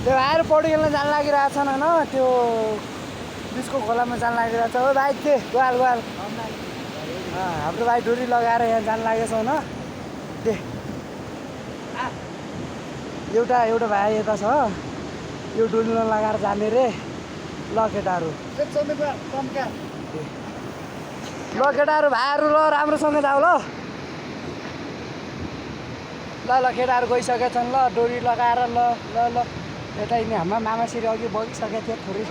त्यो भाइहरू पौडी खेल्न जान लागिरहेको छन् होइन त्यो बिचको खोलामा जान लागिरहेको छ हो भाइ के ग्वाल ग्वाल हाम्रो भाइ डोरी लगाएर यहाँ जान लागेको छ होइन दे एउटा भाइ यता छ यो डोरी लगाएर जाने रे ल केटाहरू ल केटाहरू भाइहरू ल राम्रोसँग जाऊ ल ल ल केटाहरू गइसकेका छन् ल डोरी लगाएर ल ल ल यता यिनी हाम्रो मामासिरी अघि बगिसकेको थियो थोरै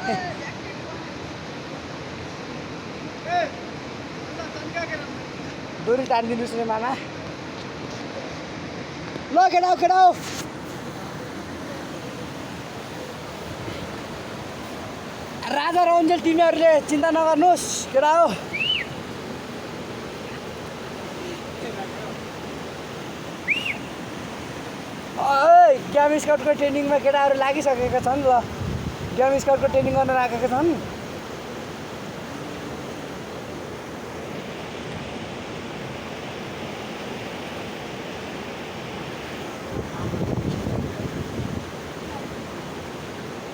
डोरी तानिदिनुहोस् रे मामा ल केटा केटा राजा रञ्जेल तिमीहरूले चिन्ता नगर्नुहोस् केटा हो गेम स्काउटको ट्रेनिङमा केटाहरू लागिसकेका छन् ल गेम स्काउटको ट्रेनिङ गर्न राखेका छन्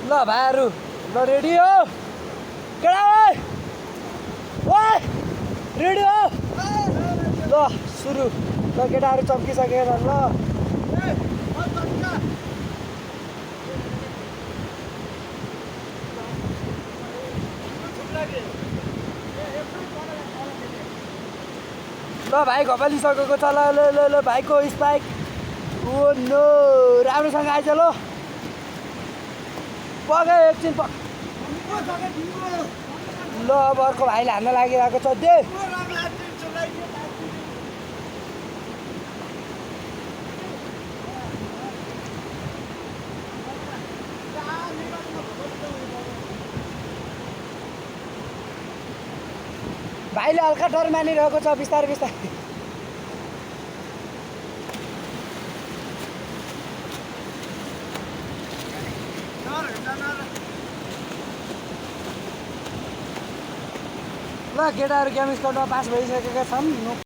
ल भाइहरू ल रेडी हो केटा ओए रेडी हो ल सुरु ल केटाहरू चम्किसकेका छन् ल ल भाइ घपालिसकेको छ ल ल ल ल भाइको स्पाइक ओ नो राम्रोसँग आइज ल पगे एकछिन ल अब अर्को भाइले हान्न लागिरहेको छ दे भाइले हल्का डर मानिरहेको छ बिस्तारै बिस्तारै ल केटाहरू गेम स्काउटमा पास भइसकेका छन्